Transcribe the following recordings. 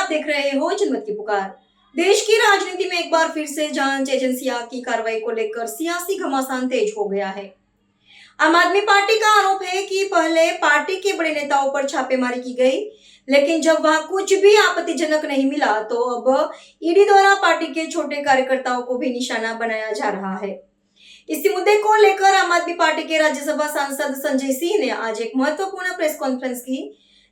देख रहे हो जनमत की पुकार। देश की राजनीति में एक बार फिर से जांच एजेंसियां की कार्रवाई को लेकर सियासी घमासान तेज हो गया है। आम आदमी पार्टी का आरोप है कि पहले पार्टी के बड़े नेताओं पर छापेमारी की गई, लेकिन जब वहां कुछ भी आपत्तिजनक नहीं मिला तो अब ईडी द्वारा पार्टी के छोटे कार्यकर्ताओं को भी निशाना बनाया जा रहा है। इसी मुद्दे को लेकर आम आदमी पार्टी के राज्यसभा सांसद संजय सिंह ने आज एक महत्वपूर्ण प्रेस कॉन्फ्रेंस की,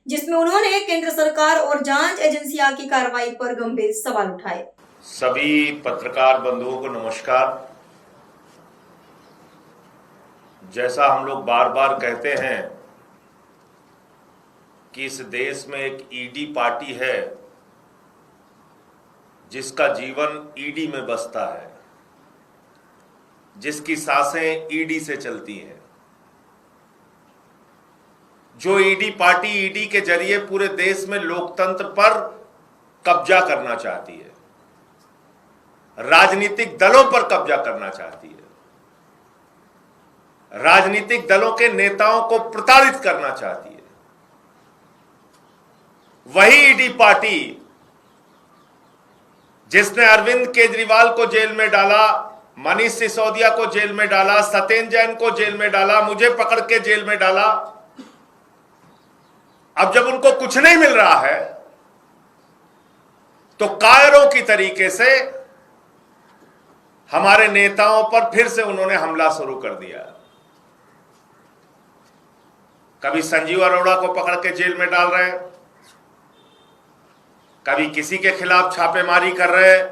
जिसमें उन्होंने केंद्र सरकार और जांच एजेंसियां की कार्रवाई पर गंभीर सवाल उठाए। सभी पत्रकार बंधुओं को नमस्कार। जैसा हम लोग बार बार कहते हैं कि इस देश में एक ईडी पार्टी है जिसका जीवन ईडी में बसता है, जिसकी सांसें ईडी से चलती हैं, जो ईडी पार्टी ईडी के जरिए पूरे देश में लोकतंत्र पर कब्जा करना चाहती है, राजनीतिक दलों पर कब्जा करना चाहती है, राजनीतिक दलों के नेताओं को प्रताड़ित करना चाहती है। वही ईडी पार्टी जिसने अरविंद केजरीवाल को जेल में डाला, मनीष सिसोदिया को जेल में डाला, सत्येंद्र जैन को जेल में डाला, मुझे पकड़ के जेल में डाला, अब जब उनको कुछ नहीं मिल रहा है तो कायरों की तरीके से हमारे नेताओं पर फिर से उन्होंने हमला शुरू कर दिया। कभी संजीव अरोड़ा को पकड़ के जेल में डाल रहे हैं, कभी किसी के खिलाफ छापेमारी कर रहे हैं।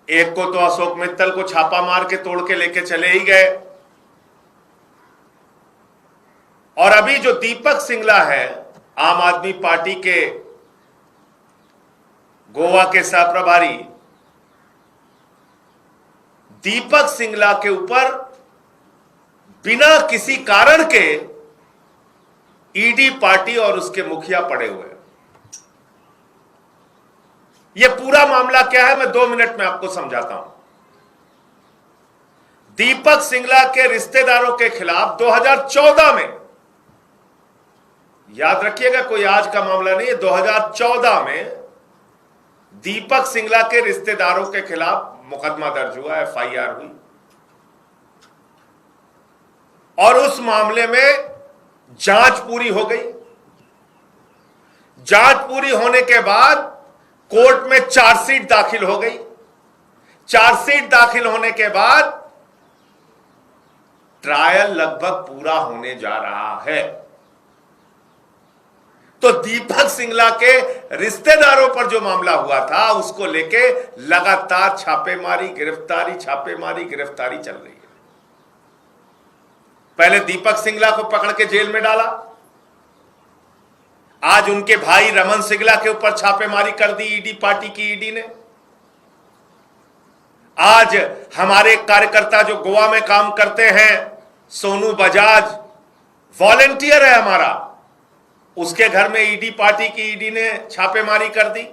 एक को तो अशोक मित्तल को छापा मार के तोड़ के लेके चले ही गए। और अभी जो दीपक सिंगला है, आम आदमी पार्टी के गोवा के सह प्रभारी, दीपक सिंगला के ऊपर बिना किसी कारण के ईडी पार्टी और उसके मुखिया पड़े हुए हैं। यह पूरा मामला क्या है, मैं 2 मिनट में आपको समझाता हूं। दीपक सिंगला के रिश्तेदारों के खिलाफ 2014 में, याद रखिएगा कोई आज का मामला नहीं है, 2014 में दीपक सिंगला के रिश्तेदारों के खिलाफ मुकदमा दर्ज हुआ, एफआईआर हुई, और उस मामले में जांच पूरी हो गई। जांच पूरी होने के बाद कोर्ट में चार्जशीट दाखिल हो गई। चार्जशीट दाखिल होने के बाद ट्रायल लगभग पूरा होने जा रहा है। तो दीपक सिंगला के रिश्तेदारों पर जो मामला हुआ था उसको लेके लगातार छापेमारी, गिरफ्तारी, छापेमारी, गिरफ्तारी चल रही है। पहले दीपक सिंगला को पकड़ के जेल में डाला, आज उनके भाई रमन सिंगला के ऊपर छापेमारी कर दी ईडी पार्टी की ईडी ने। आज हमारे कार्यकर्ता जो गोवा में काम करते हैं, सोनू बजाज वॉलेंटियर है हमारा, उसके घर में ईडी पार्टी की ईडी ने छापेमारी कर दी।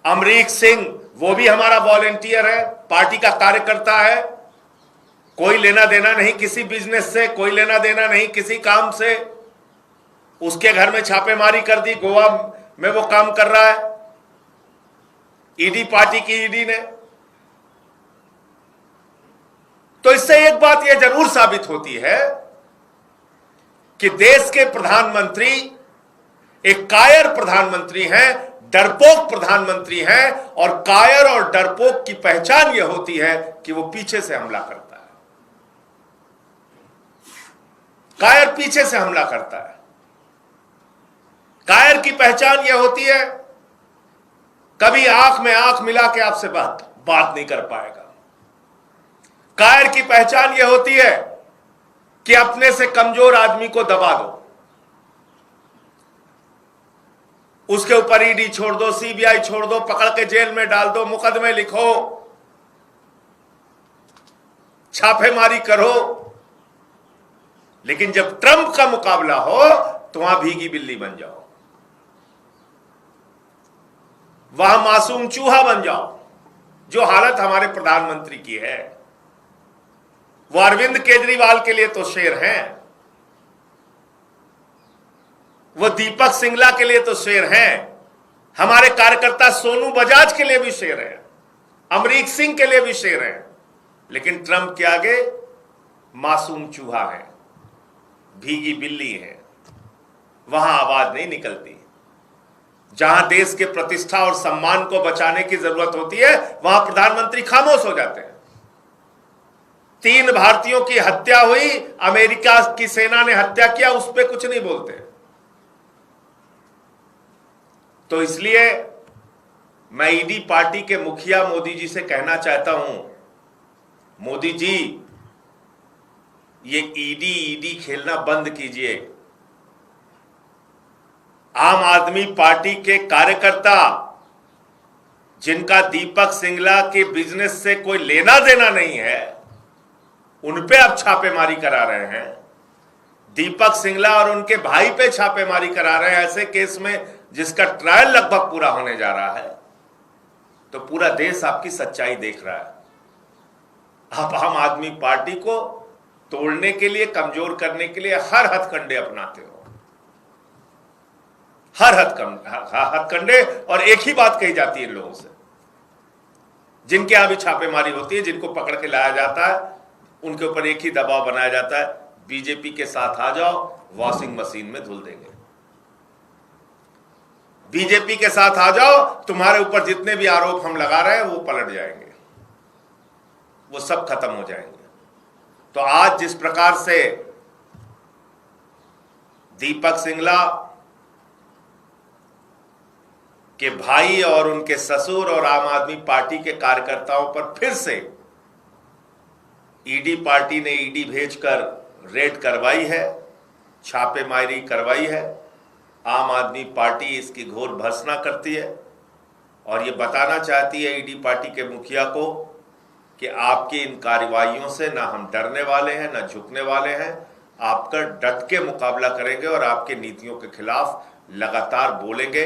अमरीक सिंह, वो भी हमारा वॉलेंटियर है, पार्टी का कार्यकर्ता है, कोई लेना देना नहीं किसी बिजनेस से, कोई लेना देना नहीं किसी काम से, उसके घर में छापेमारी कर दी, गोवा में वो काम कर रहा है ईडी पार्टी की ईडी ने। तो इससे एक बात यह जरूर साबित होती है कि देश के प्रधानमंत्री एक कायर प्रधानमंत्री हैं, डरपोक प्रधानमंत्री हैं, और कायर और डरपोक की पहचान यह होती है कि वो पीछे से हमला करता है। कायर पीछे से हमला करता है। कायर की पहचान यह होती है, कभी आंख में आंख मिला के आपसे बात नहीं कर पाएगा। कायर की पहचान यह होती है कि अपने से कमजोर आदमी को दबा दो, उसके ऊपर ईडी छोड़ दो, सीबीआई छोड़ दो, पकड़ के जेल में डाल दो, मुकदमे लिखो, छापेमारी करो। लेकिन जब ट्रंप का मुकाबला हो तो वहां भीगी बिल्ली बन जाओ, वहां मासूम चूहा बन जाओ, जो हालत हमारे प्रधानमंत्री की है। वो अरविंद केजरीवाल के लिए तो शेर हैं, वो दीपक सिंगला के लिए तो शेर हैं, हमारे कार्यकर्ता सोनू बजाज के लिए भी शेर है, अमरीक सिंह के लिए भी शेर है, लेकिन ट्रंप के आगे मासूम चूहा है, भीगी बिल्ली है, वहां आवाज नहीं निकलती। जहां देश के प्रतिष्ठा और सम्मान को बचाने की जरूरत होती है, वहां प्रधानमंत्री खामोश हो जाते हैं। 3 भारतीयों की हत्या हुई, अमेरिका की सेना ने हत्या किया, उस पर कुछ नहीं बोलते। तो इसलिए मैं ईडी पार्टी के मुखिया मोदी जी से कहना चाहता हूं, मोदी जी, ये ईडी खेलना बंद कीजिए। आम आदमी पार्टी के कार्यकर्ता जिनका दीपक सिंगला के बिजनेस से कोई लेना देना नहीं है, उन पे अब छापेमारी करा रहे हैं। दीपक सिंगला और उनके भाई पे छापेमारी करा रहे हैं, ऐसे केस में जिसका ट्रायल लगभग पूरा होने जा रहा है। तो पूरा देश आपकी सच्चाई देख रहा है। आप आम आदमी पार्टी को तोड़ने के लिए, कमजोर करने के लिए हर हथकंडे अपनाते हो, हर हथकंडे। और एक ही बात कही जाती है इन लोगों से, जिनके यहां भी छापेमारी होती है, जिनको पकड़ के लाया जाता है, उनके ऊपर एक ही दबाव बनाया जाता है, बीजेपी के साथ आ जाओ, वॉशिंग मशीन में धुल देंगे। बीजेपी के साथ आ जाओ, तुम्हारे ऊपर जितने भी आरोप हम लगा रहे हैं वो पलट जाएंगे, वो सब खत्म हो जाएंगे। तो आज जिस प्रकार से दीपक सिंगला के भाई और उनके ससुर और आम आदमी पार्टी के कार्यकर्ताओं पर फिर से ईडी पार्टी ने ईडी भेजकर रेड करवाई है, छापेमारी करवाई है, आम आदमी पार्टी इसकी घोर भर्त्सना करती है और ये बताना चाहती है ईडी पार्टी के मुखिया को कि आपकी इन कार्रवाइयों से ना हम डरने वाले हैं, ना झुकने वाले हैं। आपका डट के मुकाबला करेंगे और आपके नीतियों के खिलाफ लगातार बोलेंगे।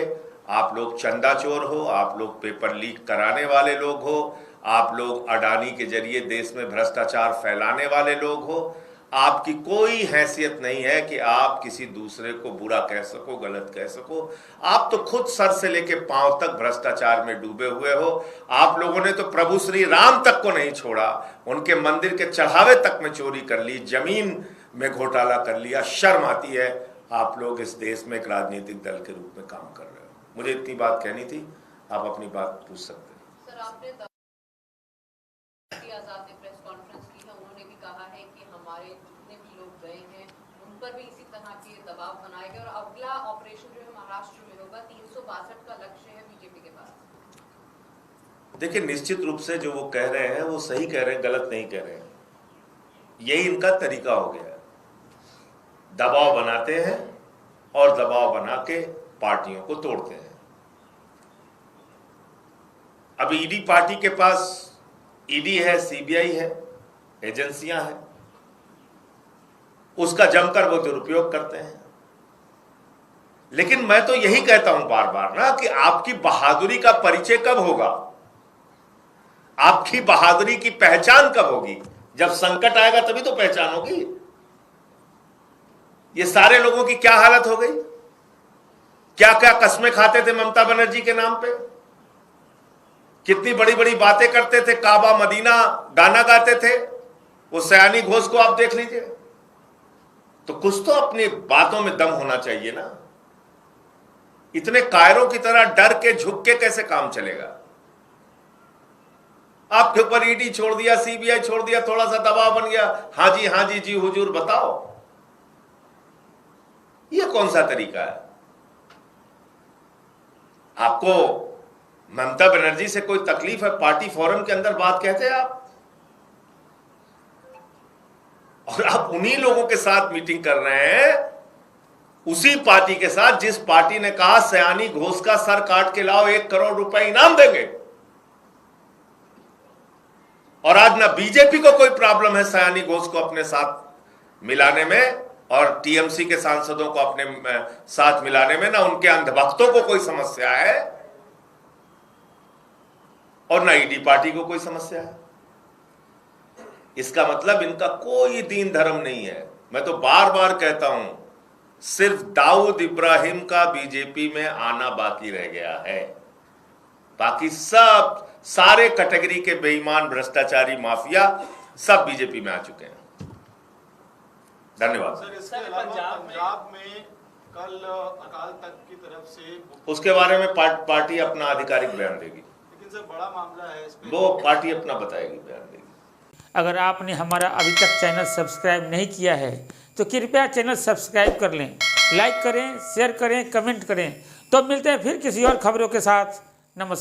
आप लोग चंदा चोर हो, आप लोग पेपर लीक कराने वाले लोग हो, आप लोग अडानी के जरिए देश में भ्रष्टाचार फैलाने वाले लोग हो। आपकी कोई हैसियत नहीं है कि आप किसी दूसरे को बुरा कह सको, गलत कह सको। आप तो खुद सर से लेके पांव तक भ्रष्टाचार में डूबे हुए हो। आप लोगों ने तो प्रभु श्री राम तक को नहीं छोड़ा, उनके मंदिर के चढ़ावे तक में चोरी कर ली, जमीन में घोटाला कर लिया। शर्म आती है। आप लोग इस देश में एक राजनीतिक दल के रूप में काम कर रहे हो। मुझे इतनी बात कहनी थी, आप अपनी बात पूछ सकते हैं। सर, आपने आजाद ने प्रेस कॉन्फ्रेंस की है, उन्होंने भी कहा है कि हमारे जितने भी लोग गए हैं उन पर भी इसी तरह के दबाव बनाए गए और अगला ऑपरेशन जो है महाराष्ट्र में होगा। 362 का लक्ष्य है बीजेपी के पास। देखिए, निश्चित रूप से जो वो कह रहे हैं वो सही कह रहे हैं, गलत नहीं कह रहे हैं। यही इनका तरीका हो गया है। दबाव बनाते हैं और दबाव बना के पार्टियों को तोड़ते हैं। अब ईडी पार्टी के पास ईडी है, सीबीआई है, एजेंसियां हैं, उसका जमकर वो दुरुपयोग करते हैं। लेकिन मैं तो यही कहता हूं बार बार ना कि आपकी बहादुरी का परिचय कब होगा, आपकी बहादुरी की पहचान कब होगी? जब संकट आएगा तभी तो पहचान होगी। ये सारे लोगों की क्या हालत हो गई, क्या क्या कस्में खाते थे ममता बनर्जी के नाम पे, कितनी बड़ी बड़ी बातें करते थे, काबा मदीना गाना गाते थे। वो सयानी घोष को आप देख लीजिए। तो कुछ तो अपनी बातों में दम होना चाहिए ना। इतने कायरों की तरह डर के झुक के कैसे काम चलेगा? आपके ऊपर ईडी छोड़ दिया, सीबीआई छोड़ दिया, थोड़ा सा दबाव बन गया, हाँ जी जी हुजूर बताओ। ये कौन सा तरीका है? आपको ममता बनर्जी से कोई तकलीफ है? पार्टी फोरम के अंदर बात कहते हैं आप, और आप उन्हीं लोगों के साथ मीटिंग कर रहे हैं, उसी पार्टी के साथ जिस पार्टी ने कहा सयानी घोष का सर काट के लाओ, 1 करोड़ रुपए इनाम देंगे। और आज ना बीजेपी को कोई प्रॉब्लम है सयानी घोष को अपने साथ मिलाने में, और टीएमसी के सांसदों को अपने साथ मिलाने में, ना उनके अंधभक्तों को कोई समस्या है, और ना ईडी पार्टी को कोई समस्या है। इसका मतलब इनका कोई दीन धर्म नहीं है। मैं तो बार बार कहता हूं, सिर्फ दाऊद इब्राहिम का बीजेपी में आना बाकी रह गया है। बाकी सब सारे कैटेगरी के बेईमान भ्रष्टाचारी माफिया सब बीजेपी में आ चुके हैं। धन्यवाद। सर, इसके अलावा पंजाब में कल अकाल तख्त की तरफ से उसके बारे में पार्टी अपना आधिकारिक बयान देगी। लेकिन सर बड़ा मामला है इस पे, वो पार्टी अपना बताएगी, बयान देगी। अगर आपने हमारा अभी तक चैनल सब्सक्राइब नहीं किया है तो कृपया चैनल सब्सक्राइब कर लें, लाइक करें, शेयर करें, कमेंट करें। तो मिलते हैं फिर किसी और खबरों के साथ। नमस्कार।